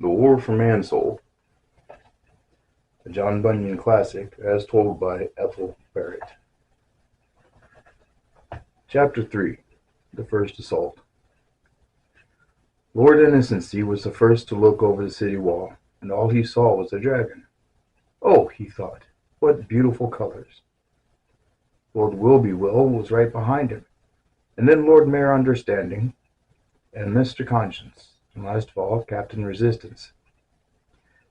The War for Mansoul, a John Bunyan classic, as told by Ethel Barrett. Chapter 3. The First Assault. Lord Innocency was the first to look over the city wall, and all he saw was a dragon. Oh, he thought, what beautiful colors. Lord Will-be-Will was right behind him, and then Lord Mayor Understanding, and Mr. Conscience, and last of all, Captain Resistance.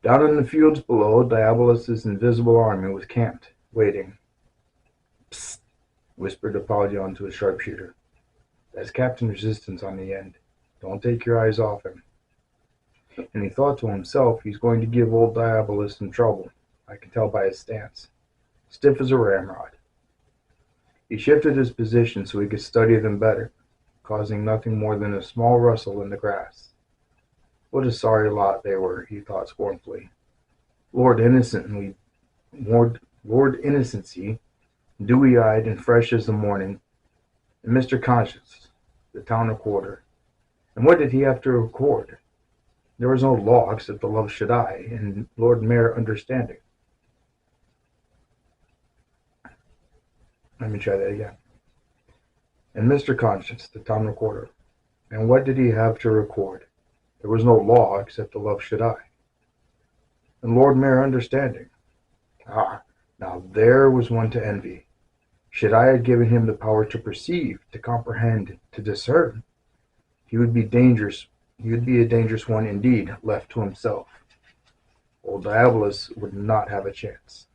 Down in the fields below, Diabolus's invisible army was camped, waiting. Psst, whispered Apollyon to his sharpshooter. That's Captain Resistance on the end. Don't take your eyes off him. And he thought to himself, he's going to give old Diabolus some trouble. I can tell by his stance. Stiff as a ramrod. He shifted his position so he could study them better, causing nothing more than a small rustle in the grass. What a sorry lot they were, he thought scornfully. Lord Innocency, dewy-eyed and fresh as the morning, and Mr. Conscience, the town recorder. And what did he have to record? There was no law except the love Shaddai and Lord Mayor Understanding. Let me try that again. And Mr. Conscience, the town recorder. And what did he have to record? There was no law except the love Shaddai. And Lord Mayor Understanding. Ah, now there was one to envy. Shaddai had given him the power to perceive, to comprehend, to discern. He would be dangerous. He would be a dangerous one indeed, left to himself. Old Diabolus would not have a chance.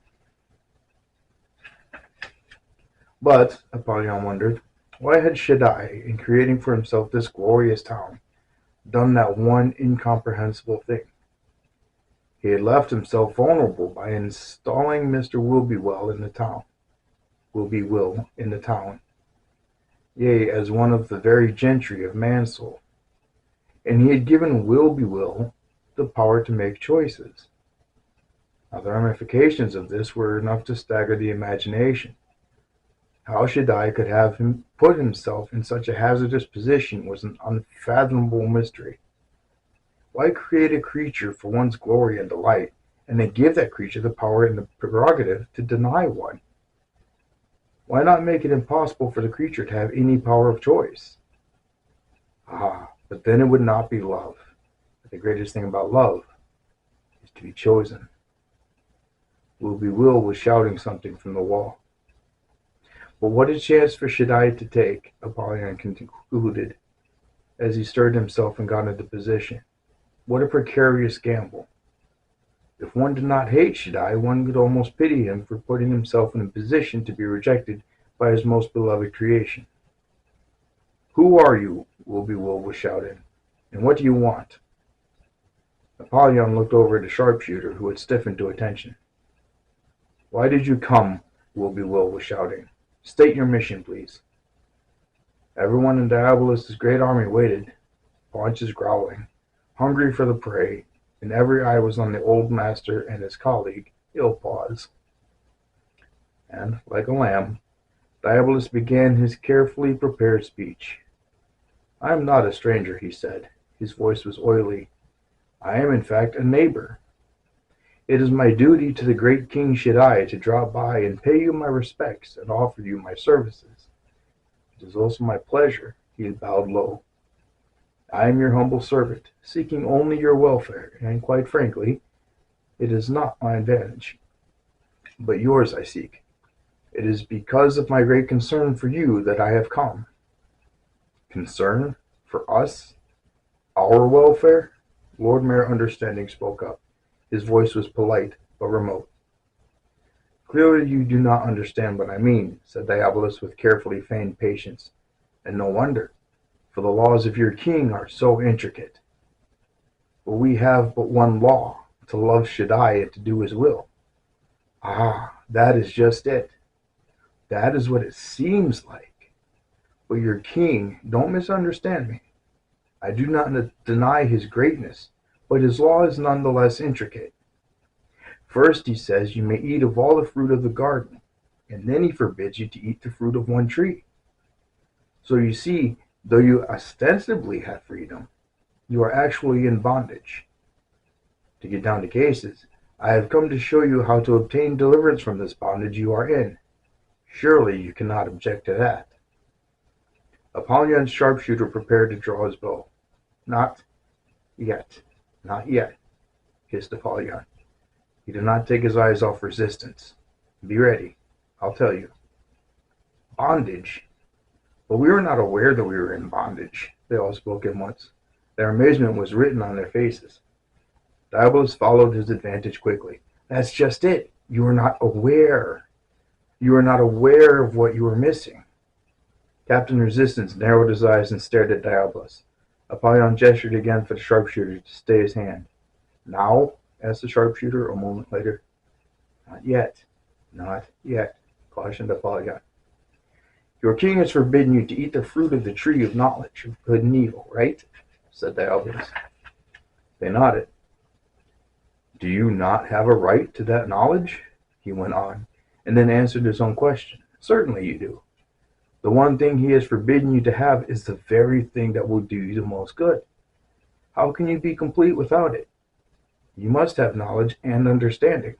But, Apollyon wondered, why had Shaddai, in creating for himself this glorious town, done that one incomprehensible thing? He had left himself vulnerable by installing Mr. Will-be-Will in the town. Will-be-Will in the town. Yea, as one of the very gentry of Mansoul. And he had given Will-be-Will the power to make choices. Now, the ramifications of this were enough to stagger the imagination. How Shaddai could have him put himself in such a hazardous position was an unfathomable mystery. Why create a creature for one's glory and delight, and then give that creature the power and the prerogative to deny one? Why not make it impossible for the creature to have any power of choice? Ah, but then it would not be love. But the greatest thing about love is to be chosen. Will-be-Will was shouting something from the wall. But what a chance for Shaddai to take, Apollyon concluded, as he stirred himself and got into position. What a precarious gamble. If one did not hate Shaddai, one could almost pity him for putting himself in a position to be rejected by his most beloved creation. Who are you? Will-be-Will was shouting. And what do you want? Apollyon looked over at the sharpshooter, who had stiffened to attention. Why did you come? Will-be-Will was shouting. State your mission, please. Everyone in Diabolus's great army waited, paunches growling, hungry for the prey, and every eye was on the old master and his colleague, Ill-Paws. And, like a lamb, Diabolus began his carefully prepared speech. I am not a stranger, he said. His voice was oily. I am, in fact, a neighbor. It is my duty to the great King Shaddai to drop by and pay you my respects and offer you my services. It is also my pleasure, he bowed low. I am your humble servant, seeking only your welfare, and quite frankly, it is not my advantage, but yours I seek. It is because of my great concern for you that I have come. Concern? For us? Our welfare? Lord Mayor Understanding spoke up. His voice was polite, but remote. Clearly you do not understand what I mean, said Diabolus with carefully feigned patience. And no wonder, for the laws of your king are so intricate. But we have but one law, to love Shaddai and to do his will. Ah, that is just it. That is what it seems like. But your king, don't misunderstand me. I do not deny his greatness, but his law is nonetheless intricate. First, he says you may eat of all the fruit of the garden, and then he forbids you to eat the fruit of one tree. So you see, though you ostensibly have freedom, you are actually in bondage. To get down to cases, I have come to show you how to obtain deliverance from this bondage you are in. Surely you cannot object to that." Apollyon's sharpshooter prepared to draw his bow. "Not yet, not yet," hissed Apollyon. He did not take his eyes off resistance. "Be ready. I'll tell you." Bondage? But we were not aware that we were in bondage. They all spoke at once. Their amazement was written on their faces. Diabolus followed his advantage quickly. "That's just it. You were not aware. You were not aware of what you were missing." Captain Resistance narrowed his eyes and stared at Diabolus. Apollyon gestured again for the sharpshooter to stay his hand. "Now?" asked the sharpshooter a moment later. "Not yet, not yet," cautioned Apollyon. "Your king has forbidden you to eat the fruit of the tree of knowledge of good and evil, right?" said Diabolus. They nodded. "Do you not have a right to that knowledge?" he went on, and then answered his own question. "Certainly you do. The one thing he has forbidden you to have is the very thing that will do you the most good. How can you be complete without it? You must have knowledge and understanding."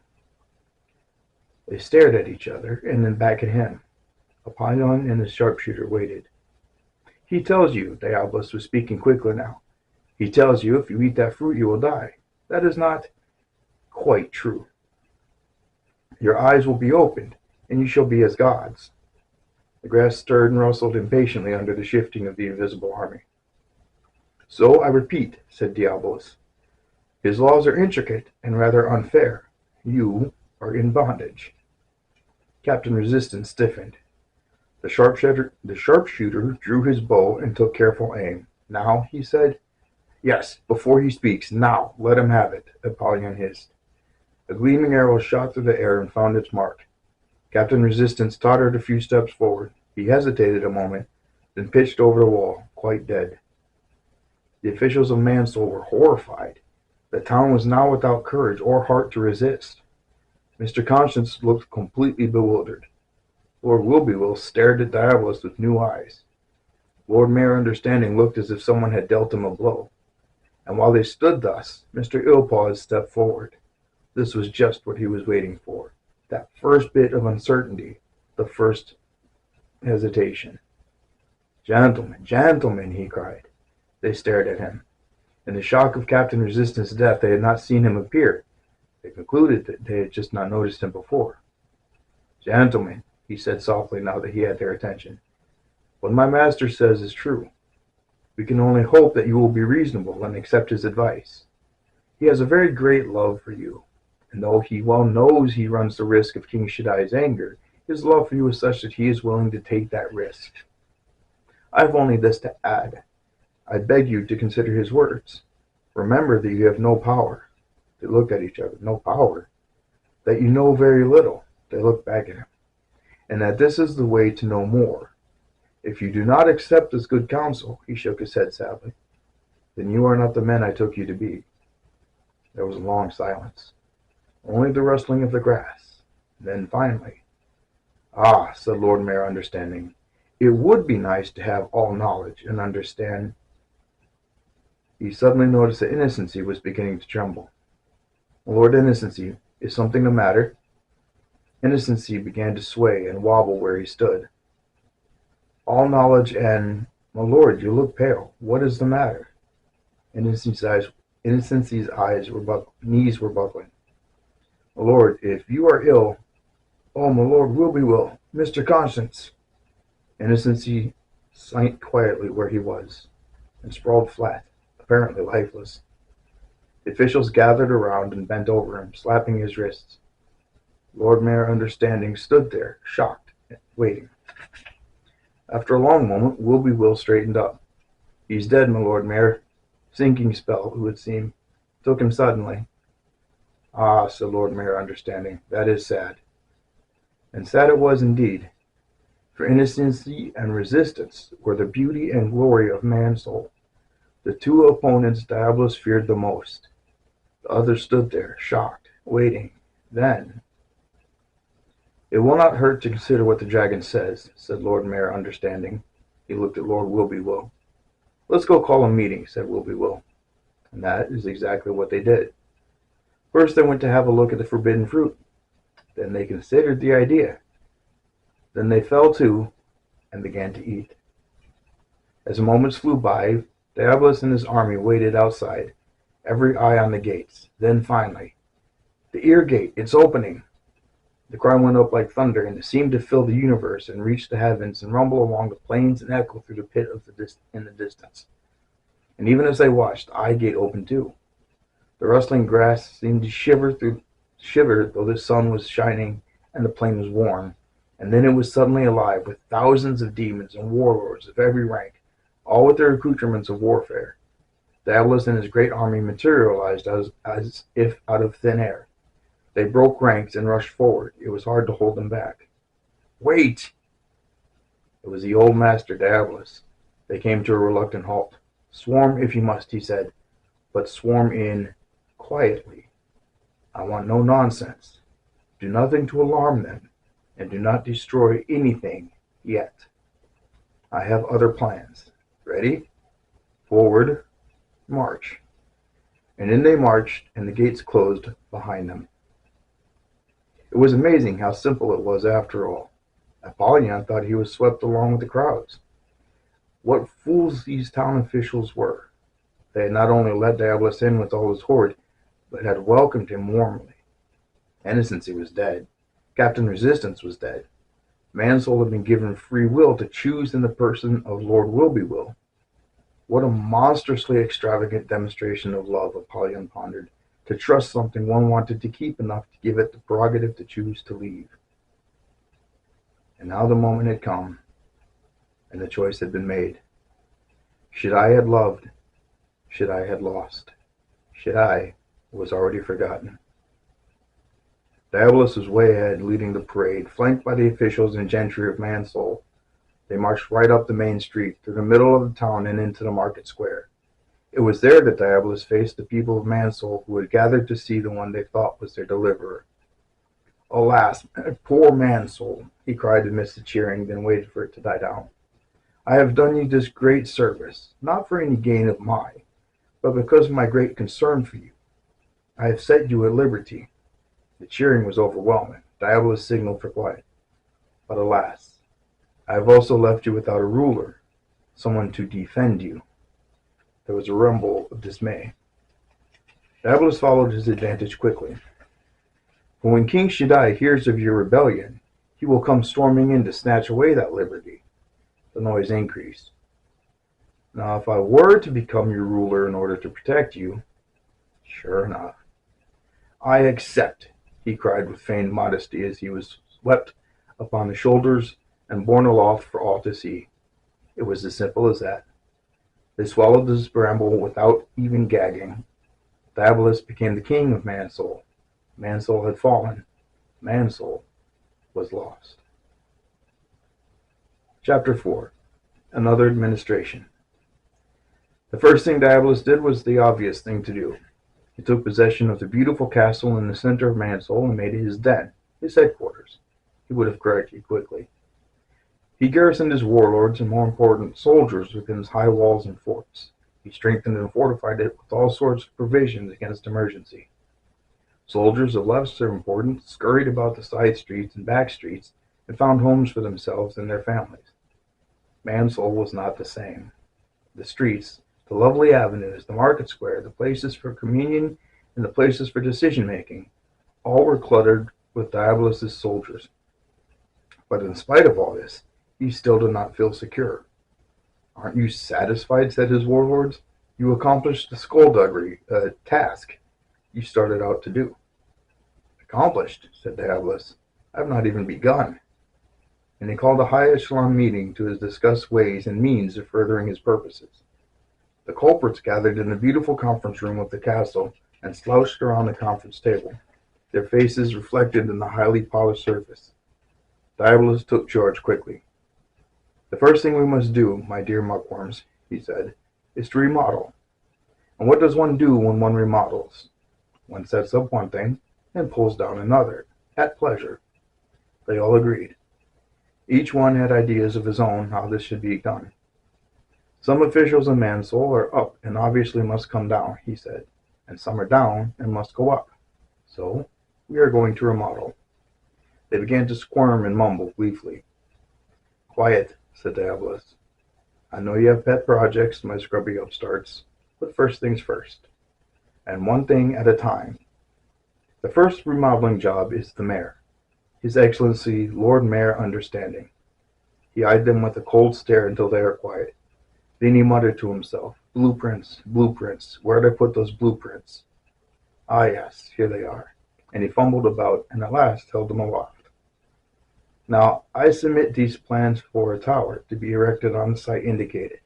They stared at each other, and then back at him. Apollyon and his sharpshooter waited. "He tells you," Diabolus was speaking quickly now, "he tells you if you eat that fruit you will die. That is not quite true. Your eyes will be opened, and you shall be as gods." The grass stirred and rustled impatiently under the shifting of the invisible army. "So I repeat," said Diabolus, "his laws are intricate and rather unfair. You are in bondage." Captain Resistance stiffened. The sharpshooter drew his bow and took careful aim. "Now," he said. "Yes, before he speaks. Now, let him have it," Apollyon hissed. A gleaming arrow shot through the air and found its mark. Captain Resistance tottered a few steps forward. He hesitated a moment, then pitched over the wall, quite dead. The officials of Mansoul were horrified. The town was now without courage or heart to resist. Mr. Conscience looked completely bewildered. Lord Wilby-Will stared at Diabolus with new eyes. Lord Mayor Understanding looked as if someone had dealt him a blow. And while they stood thus, Mr. Illpaws stepped forward. This was just what he was waiting for. That first bit of uncertainty, the first hesitation. "Gentlemen, gentlemen," he cried. They stared at him. In the shock of Captain Resistance' death, they had not seen him appear. They concluded that they had just not noticed him before. "Gentlemen," he said softly now that he had their attention, "what my master says is true. We can only hope that you will be reasonable and accept his advice. He has a very great love for you, and though he well knows he runs the risk of King Shaddai's anger, his love for you is such that he is willing to take that risk. I have only this to add. I beg you to consider his words. Remember that you have no power." They looked at each other. "No power?" "That you know very little." They looked back at him. "And that this is the way to know more. If you do not accept this good counsel," he shook his head sadly, "then you are not the men I took you to be." There was a long silence. Only the rustling of the grass. Then finally, "Ah," said Lord Mayor Understanding, "it would be nice to have all knowledge and understand." He suddenly noticed that Innocency was beginning to tremble. "Lord Innocency, is something the matter?" Innocency began to sway and wobble where he stood. "All knowledge and... My lord, you look pale. What is the matter?" Innocency's knees were buckling. "My lord, if you are ill... Oh, my lord Wilby-Will, Mr. Conscience!" Innocency sank quietly where he was, and sprawled flat, apparently lifeless. The officials gathered around and bent over him, slapping his wrists. Lord Mayor Understanding stood there, shocked, waiting. After a long moment, Wilby-Will straightened up. "He's dead, my lord mayor. Sinking spell, it would seem. Took him suddenly." "Ah," said Lord Mayor Understanding, "that is sad." And sad it was indeed. For Innocency and Resistance were the beauty and glory of Mansoul. The two opponents Diabolus feared the most. The others stood there, shocked, waiting. Then... "It will not hurt to consider what the dragon says," said Lord Mayor Understanding. He looked at Lord Wilby-Will. "Let's go call a meeting," said Wilby-Will. And that is exactly what they did. First they went to have a look at the forbidden fruit. Then they considered the idea. Then they fell to and began to eat. As the moments flew by, Diabolus and his army waited outside, every eye on the gates. Then finally, "The ear gate, it's opening!" The cry went up like thunder, and it seemed to fill the universe and reach the heavens and rumble along the plains and echo through the pit in the distance. And even as they watched, the eye gate opened too. The rustling grass seemed to shiver though the sun was shining and the plain was warm. And then it was suddenly alive with thousands of demons and warlords of every rank, all with their accoutrements of warfare. Diabolus and his great army materialized as if out of thin air. They broke ranks and rushed forward. It was hard to hold them back. "Wait!" It was the old master, Diabolus. They came to a reluctant halt. "Swarm if you must," he said, "but swarm in quietly. I want no nonsense. Do nothing to alarm them, and do not destroy anything yet. I have other plans. Ready? Forward, march." And in they marched, and the gates closed behind them. It was amazing how simple it was after all. Apollyon thought he was swept along with the crowds. What fools these town officials were! They had not only let Diabolus in with all his horde, but had welcomed him warmly. Innocency was dead. Captain Resistance was dead. Mansoul had been given free will to choose in the person of Lord Will-be-will. What a monstrously extravagant demonstration of love, Apollyon pondered, to trust something one wanted to keep enough to give it the prerogative to choose to leave. And now the moment had come, and the choice had been made. Should I had loved, should I had lost, should I was already forgotten. Diabolus was way ahead, leading the parade, flanked by the officials and gentry of Mansoul. They marched right up the main street, through the middle of the town and into the market square. It was there that Diabolus faced the people of Mansoul, who had gathered to see the one they thought was their deliverer. "Alas, poor Mansoul," he cried amidst the cheering, then waited for it to die down. "I have done you this great service, not for any gain of mine, but because of my great concern for you. I have set you at liberty." The cheering was overwhelming. Diabolus signaled for quiet. "But alas, I have also left you without a ruler, someone to defend you." There was a rumble of dismay. Diabolus followed his advantage quickly. "For when King Shaddai hears of your rebellion, he will come storming in to snatch away that liberty." The noise increased. "Now, if I were to become your ruler in order to protect you—" Sure enough. "I accept," he cried with feigned modesty as he was swept upon the shoulders and borne aloft for all to see. It was as simple as that. They swallowed this bramble without even gagging. Diabolus became the king of Mansoul. Mansoul had fallen. Mansoul was lost. Chapter 4. Another administration. The first thing Diabolus did was the obvious thing to do. He took possession of the beautiful castle in the center of Mansoul and made it his den, his headquarters. He would have corrected quickly. He garrisoned his warlords and, more important, soldiers within its high walls and forts. He strengthened and fortified it with all sorts of provisions against emergency. Soldiers of lesser importance scurried about the side streets and back streets and found homes for themselves and their families. Mansoul was not the same. The streets, the lovely avenues, the market square, the places for communion, and the places for decision-making, all were cluttered with Diabolus's soldiers. But in spite of all this, he still did not feel secure. "Aren't you satisfied?" said his warlords. "You accomplished the skullduggery task you started out to do." "Accomplished," said Diabolus. "I have not even begun." And he called a high echelon meeting to discuss ways and means of furthering his purposes. The culprits gathered in the beautiful conference room of the castle and slouched around the conference table, their faces reflected in the highly polished surface. Diabolus took charge quickly. "The first thing we must do, my dear muckworms," he said, "is to remodel. And what does one do when one remodels? One sets up one thing and pulls down another, at pleasure." They all agreed. Each one had ideas of his own how this should be done. "Some officials in Mansoul are up and obviously must come down," he said, "and some are down and must go up. So, we are going to remodel." They began to squirm and mumble gleefully. "Quiet," said Diabolus. "I know you have pet projects, my scrubby upstarts, but first things first, and one thing at a time. The first remodeling job is the mayor, His Excellency Lord Mayor Understanding." He eyed them with a cold stare until they were quiet. Then he muttered to himself, "Blueprints, blueprints, where'd I put those blueprints? Ah, yes, here they are." And he fumbled about, and at last held them aloft. "Now, I submit these plans for a tower to be erected on the site indicated,"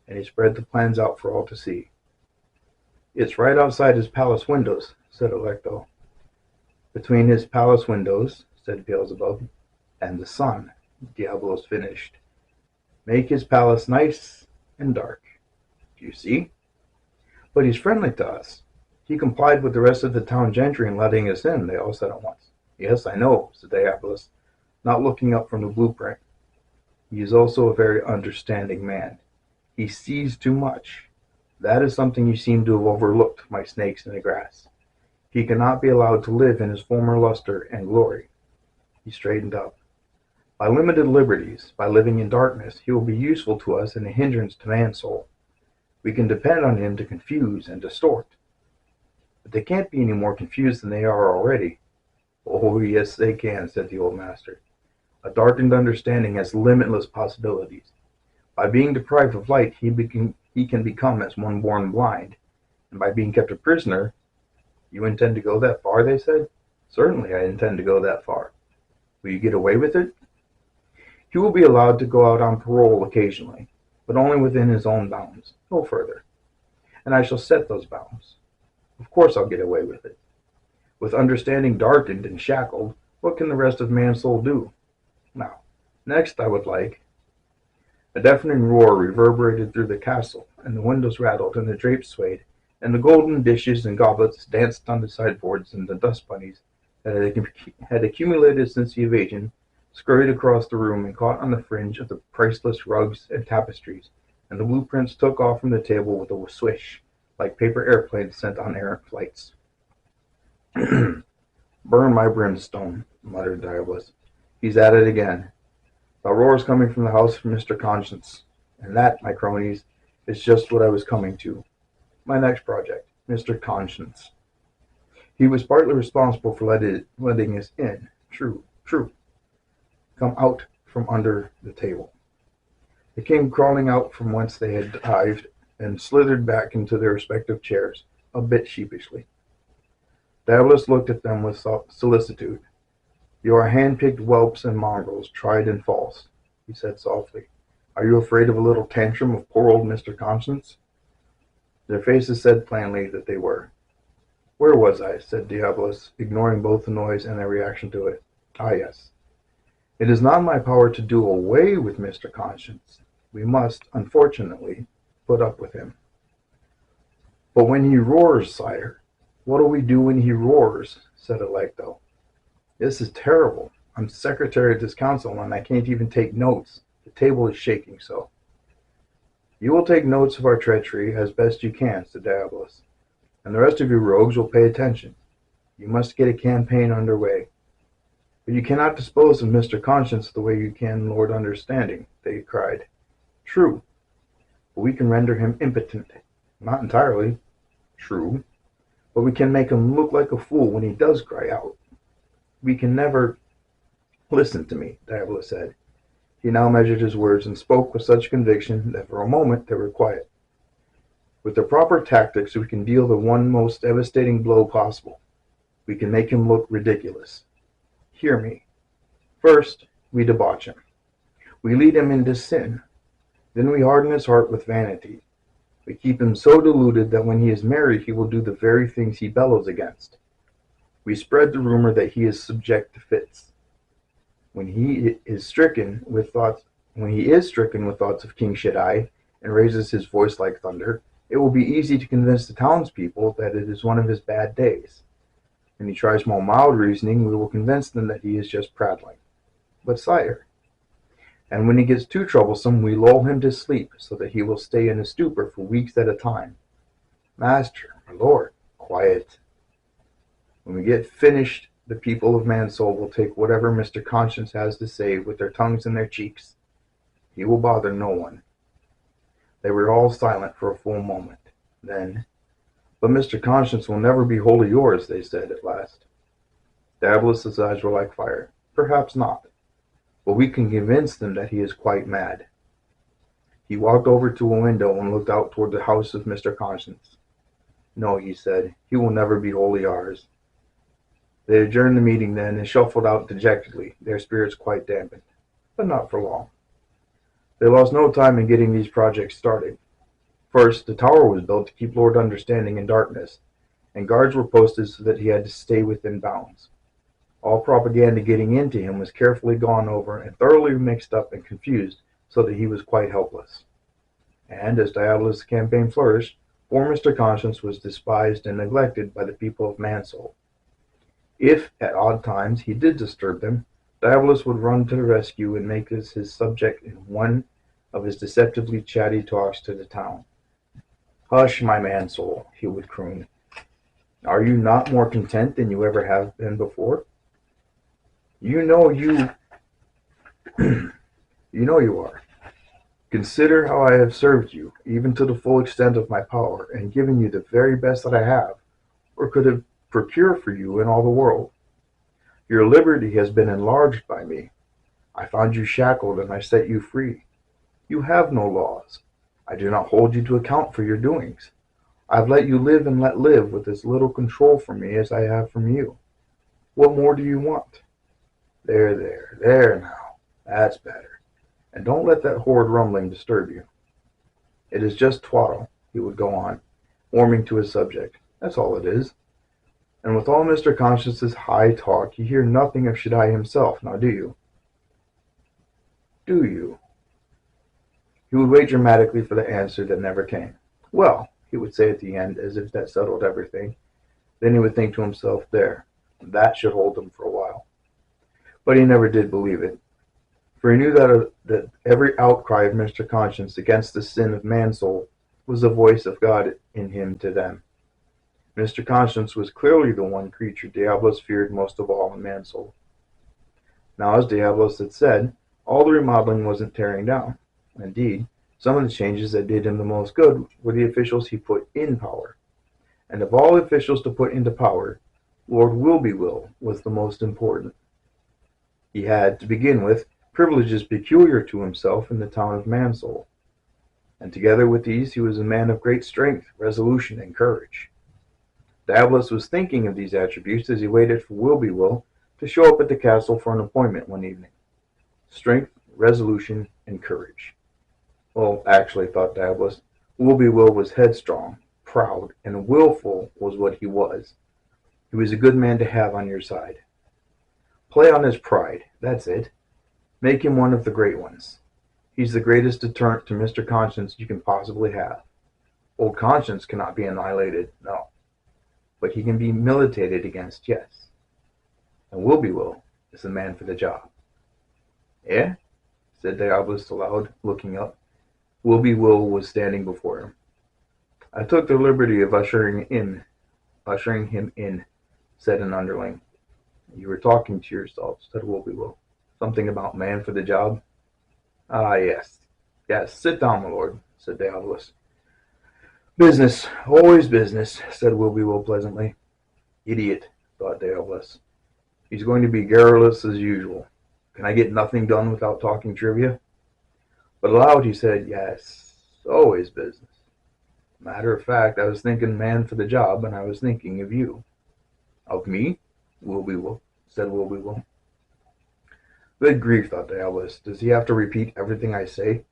and he spread the plans out for all to see. "It's right outside his palace windows," said Alecto. "Between his palace windows," said Beelzebub, "and the sun," Diabolos finished. "Make his palace nice and dark. Do you see?" "But he's friendly to us. He complied with the rest of the town gentry in letting us in," they all said at once. "Yes, I know," said Diabolus, not looking up from the blueprint. "He is also a very understanding man. He sees too much. That is something you seem to have overlooked, my snakes in the grass. He cannot be allowed to live in his former luster and glory." He straightened up. "By limited liberties, by living in darkness, he will be useful to us and a hindrance to Mansoul. We can depend on him to confuse and distort." "But they can't be any more confused than they are already." "Oh, yes, they can," said the old master. "A darkened understanding has limitless possibilities. By being deprived of light, he can become as one born blind, and by being kept a prisoner—" "You intend to go that far?" they said. "Certainly I intend to go that far." "Will you get away with it?" "He will be allowed to go out on parole occasionally, but only within his own bounds, no further. And I shall set those bounds. Of course I'll get away with it. With understanding darkened and shackled, what can the rest of Mansoul do? Now, next I would like—" A deafening roar reverberated through the castle, and the windows rattled, and the drapes swayed, and the golden dishes and goblets danced on the sideboards, and the dust bunnies that had accumulated since the invasion scurried across the room and caught on the fringe of the priceless rugs and tapestries, and the blueprints took off from the table with a swish, like paper airplanes sent on errant flights. "Burn my brimstone," muttered Diabolus. "He's at it again. The roar's coming from the house of Mr. Conscience. And that, my cronies, is just what I was coming to. My next project, Mr. Conscience. He was partly responsible for letting us in. True. Come out from under the table." They came crawling out from whence they had dived, and slithered back into their respective chairs, a bit sheepishly. Diabolus looked at them with solicitude. "You are hand-picked whelps and mongrels, tried and false," he said softly. "Are you afraid of a little tantrum of poor old Mr. Conscience?" Their faces said plainly that they were. "Where was I?" said Diabolus, ignoring both the noise and their reaction to it. "Ah, yes. It is not in my power to do away with Mr. Conscience. We must, unfortunately, put up with him." "But when he roars, sire—" "What'll we do when he roars?" said Alecto. "This is terrible. I'm secretary of this council, and I can't even take notes. The table is shaking so." "You will take notes of our treachery as best you can," said Diabolus, "and the rest of you rogues will pay attention. You must get a campaign under way. "But you cannot dispose of Mr. Conscience the way you can Lord Understanding," they cried. "True. But we can render him impotent." "Not entirely." "True. But we can make him look like a fool when he does cry out. We can never—" "Listen to me," Diabolus said. He now measured his words and spoke with such conviction that for a moment they were quiet. "With the proper tactics we can deal the one most devastating blow possible. We can make him look ridiculous. Hear me. First, we debauch him. We lead him into sin. Then we harden his heart with vanity. We keep him so deluded that when he is merry he will do the very things he bellows against. We spread the rumor that he is subject to fits. When he is stricken with thoughts of King Shaddai and raises his voice like thunder, it will be easy to convince the townspeople that it is one of his bad days. When he tries more mild reasoning, we will convince them that he is just prattling. But, sire, and when he gets too troublesome, we lull him to sleep so that he will stay in a stupor for weeks at a time. Master, my lord, quiet. When we get finished, the people of Mansoul will take whatever Mr. Conscience has to say with their tongues in their cheeks. He will bother no one." They were all silent for a full moment. Then, "But Mr. Conscience will never be wholly yours," they said at last. Daedalus' eyes were like fire. "Perhaps not. But we can convince them that he is quite mad." He walked over to a window and looked out toward the house of Mr. Conscience. "No," he said, "he will never be wholly ours." They adjourned the meeting then and shuffled out dejectedly, their spirits quite dampened. But not for long. They lost no time in getting these projects started. First, the tower was built to keep Lord Understanding in darkness, and guards were posted so that he had to stay within bounds. All propaganda getting into him was carefully gone over and thoroughly mixed up and confused so that he was quite helpless. And as Daedalus' campaign flourished, poor Mr. Conscience was despised and neglected by the people of Mansoul. If, at odd times, he did disturb them, Daedalus would run to the rescue and make this his subject in one of his deceptively chatty talks to the town. "Hush, my Mansoul," he would croon. "Are you not more content than you ever have been before? You know you you are. Consider how I have served you, even to the full extent of my power, and given you the very best that I have, or could have procured for you in all the world. Your liberty has been enlarged by me. I found you shackled, and I set you free. You have no laws. I do not hold you to account for your doings. I have let you live and let live with as little control from me as I have from you. What more do you want? There now. That's better. And don't let that horrid rumbling disturb you. It is just twaddle," he would go on, warming to his subject. "That's all it is. And with all Mr. Conscience's high talk, you hear nothing of Shaddai himself, now do you?" "Do you?" He would wait dramatically for the answer that never came. "Well," he would say at the end, as if that settled everything. Then he would think to himself, "There, that should hold him for a while." But he never did believe it, for he knew that every outcry of Mr. Conscience against the sin of Mansoul was the voice of God in him to them. Mr. Conscience was clearly the one creature Diablos feared most of all in Mansoul. Now, as Diablos had said, all the remodeling wasn't tearing down. Indeed, some of the changes that did him the most good were the officials he put in power. And of all officials to put into power, Lord Will was the most important. He had, to begin with, privileges peculiar to himself in the town of Mansoul. And together with these, he was a man of great strength, resolution, and courage. Diablos was thinking of these attributes as he waited for Will to show up at the castle for an appointment one evening. Strength, resolution, and courage. Well, actually, thought Diablos, Will was headstrong, proud, and willful was what he was. He was a good man to have on your side. Play on his pride, that's it. Make him one of the great ones. He's the greatest deterrent to Mr. Conscience you can possibly have. Old Conscience cannot be annihilated, no. But he can be militated against, yes. And Will is the man for the job." "Eh?" said Diablos aloud, looking up. Will was standing before him. "I took the liberty of ushering him in," said an underling. "You were talking to yourself," said Will. "Something about man for the job?" "Ah, yes. Yes, sit down, my lord," said Diablos. "Business, always business," said Will pleasantly. "Idiot," thought Diablos. "He's going to be garrulous as usual. Can I get nothing done without talking trivia?" But aloud he said, "Yes, always business. Matter of fact, I was thinking man for the job, and I was thinking of you." "Of me?" said Will. "Good grief," thought Diablos. "Does he have to repeat everything I say?"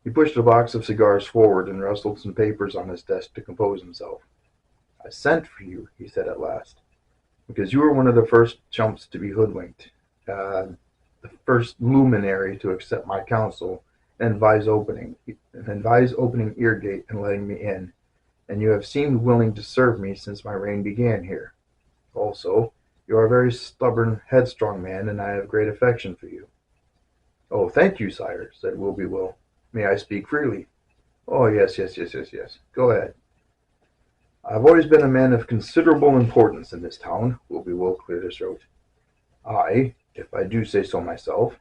He pushed a box of cigars forward and rustled some papers on his desk to compose himself. "I sent for you," he said at last, "because you were one of the first chumps to be hoodwinked, the first luminary to accept my counsel and advise opening Eargate and letting me in, and you have seemed willing to serve me since my reign began here. Also, you are a very stubborn, headstrong man, and I have great affection for you." "Oh, thank you, sire," said Will. "May I speak freely?" "Oh, yes. Go ahead." I've always been a man of considerable importance in this town, Will cleared his throat. If I do say so myself,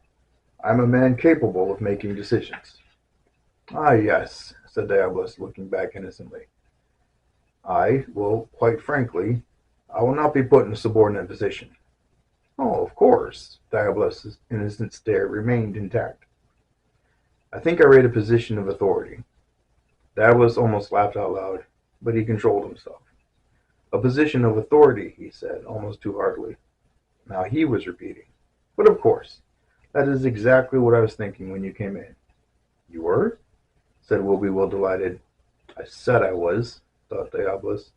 I'm a man capable of making decisions. Ah, yes, said Diabolus, looking back innocently. Quite frankly, I will not be put in a subordinate position. Oh, of course, Diabolus' innocent stare remained intact. I think I rate a position of authority. Diabolus almost laughed out loud, but he controlled himself. A position of authority, he said, almost too heartily. Now he was repeating. But of course, that is exactly what I was thinking when you came in. You were? Said Will, delighted. I said I was, thought Diabolus.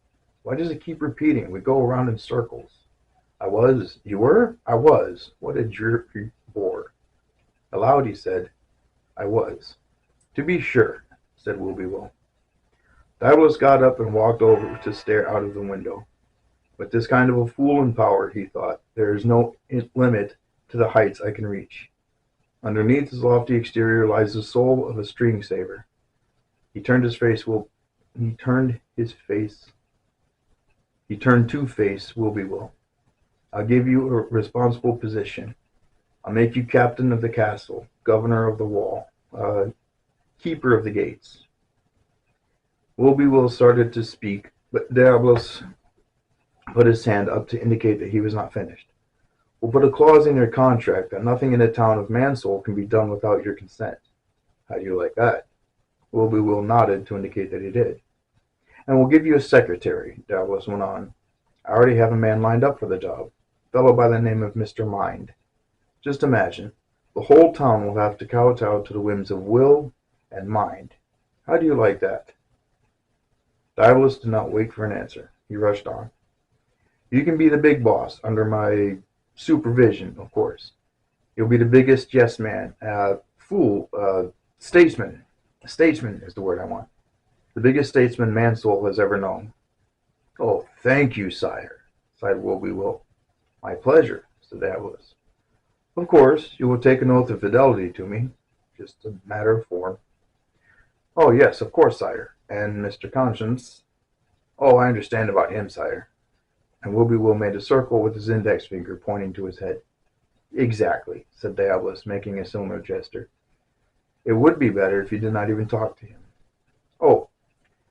Why does it keep repeating? We go around in circles. I was. You were? I was. What a jerk bore. Aloud he said, I was. To be sure, said Will. Diabolus got up and walked over to stare out of the window. With this kind of a fool in power, he thought, there is no limit to the heights I can reach. Underneath his lofty exterior lies the soul of a string saver. He turned to face Will Be Will. I'll give you a responsible position. I'll make you captain of the castle, governor of the wall, keeper of the gates. Will Be Will started to speak, but Diabolus put his hand up to indicate that he was not finished. We'll put a clause in your contract that nothing in the town of Mansoul can be done without your consent. How do you like that? Will Be Will nodded to indicate that he did. And we'll give you a secretary, Diabolus went on. I already have a man lined up for the job, a fellow by the name of Mr. Mind. Just imagine, the whole town will have to kowtow to the whims of will and mind. How do you like that? Diabolus did not wait for an answer. He rushed on. You can be the big boss, under my supervision, of course. You'll be the biggest yes man, statesman. Statesman is the word I want. The biggest statesman Mansoul has ever known. Oh, thank you, sire, sighed Will Be Will. My pleasure, said Diabolus. Of course, you will take an oath of fidelity to me. Just a matter of form. Oh, yes, of course, sire. And Mr. Conscience? Oh, I understand about him, sire. And Will Be Will made a circle with his index finger, pointing to his head. Exactly, said Diabolus, making a similar gesture. It would be better if you did not even talk to him. Oh,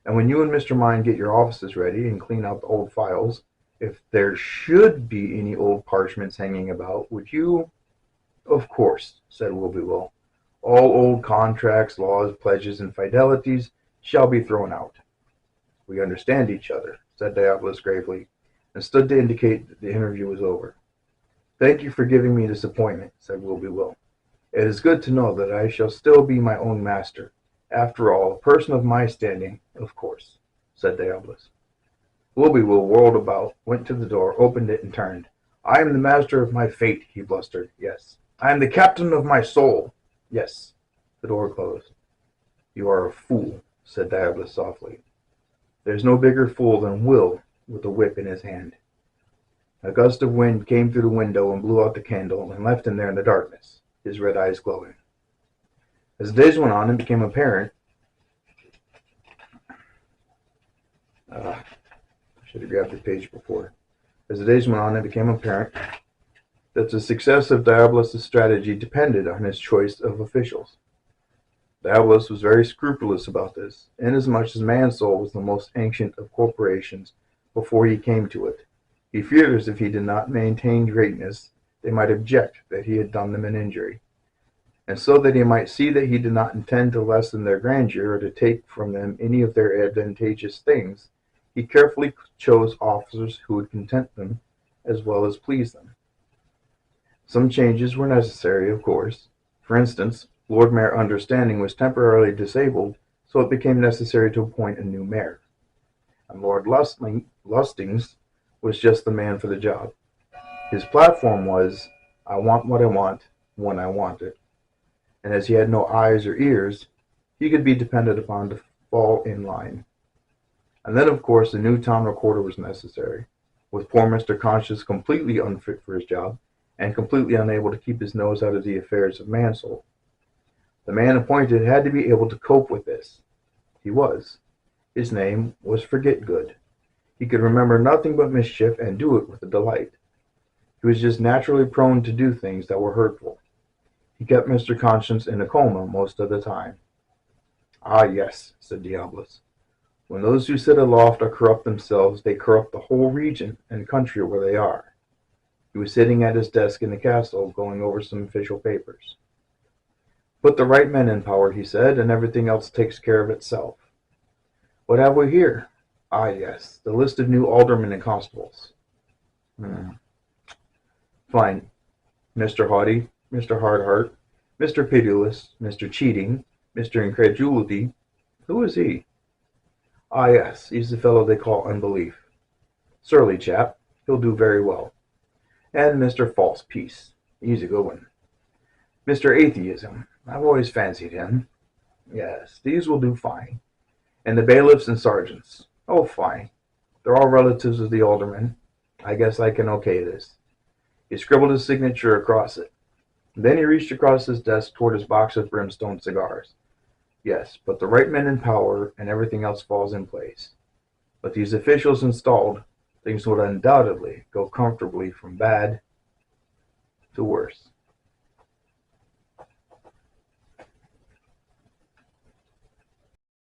and when you and Mr. Mind get your offices ready and clean out the old files, if there should be any old parchments hanging about, would you? Of course, said Will Be Will. All old contracts, laws, pledges, and fidelities shall be thrown out. We understand each other, said Diabolus gravely, and stood to indicate that the interview was over. Thank you for giving me this appointment, said Will Be Will. It is good to know that I shall still be my own master. After all, a person of my standing, of course, said Diabolus. Will Be Will whirled about, went to the door, opened it, and turned. I am the master of my fate, he blustered. Yes. I am the captain of my soul. Yes. The door closed. You are a fool, said Diabolus softly. There's no bigger fool than Will with a whip in his hand. A gust of wind came through the window and blew out the candle and left him there in the darkness, his red eyes glowing. As the days went on, it became apparent I should have grabbed the page before. As the days went on, it became apparent that the success of Diabolus' strategy depended on his choice of officials. Diabolus was very scrupulous about this, inasmuch as Mansoul was the most ancient of corporations before he came to it. He feared as if he did not maintain greatness, they might object that he had done them an injury. And so that he might see that he did not intend to lessen their grandeur or to take from them any of their advantageous things, he carefully chose officers who would content them as well as please them. Some changes were necessary, of course. For instance, Lord Mayor Understanding was temporarily disabled, so it became necessary to appoint a new mayor. And Lord Lustings was just the man for the job. His platform was, I want what I want, when I want it. And as he had no eyes or ears, he could be depended upon to fall in line. And then, of course, the new town recorder was necessary, with poor Mr. Conscience completely unfit for his job, and completely unable to keep his nose out of the affairs of Mansoul. The man appointed had to be able to cope with this. He was. His name was Forgetgood, He could remember nothing but mischief and do it with a delight. He was just naturally prone to do things that were hurtful. He kept Mr. Conscience in a coma most of the time. Ah, yes, said Diabolus. When those who sit aloft are corrupt themselves, they corrupt the whole region and country where they are. He was sitting at his desk in the castle, going over some official papers. Put the right men in power, he said, and everything else takes care of itself. What have we here? Ah, yes, the list of new aldermen and constables. Fine. Mr. Haughty, Mr. Hardheart, Mr. Pitiless, Mr. Cheating, Mr. Incredulity. Who is he? Ah, yes, he's the fellow they call Unbelief. Surly chap. He'll do very well. And Mr. False Peace. He's a good one. Mr. Atheism. I've always fancied him. Yes, these will do fine. And the bailiffs and sergeants. Oh, fine. They're all relatives of the alderman. I guess I can okay this. He scribbled his signature across it. Then he reached across his desk toward his box of brimstone cigars. Yes, but the right men in power, and everything else falls in place. With these officials installed, things would undoubtedly go comfortably from bad to worse.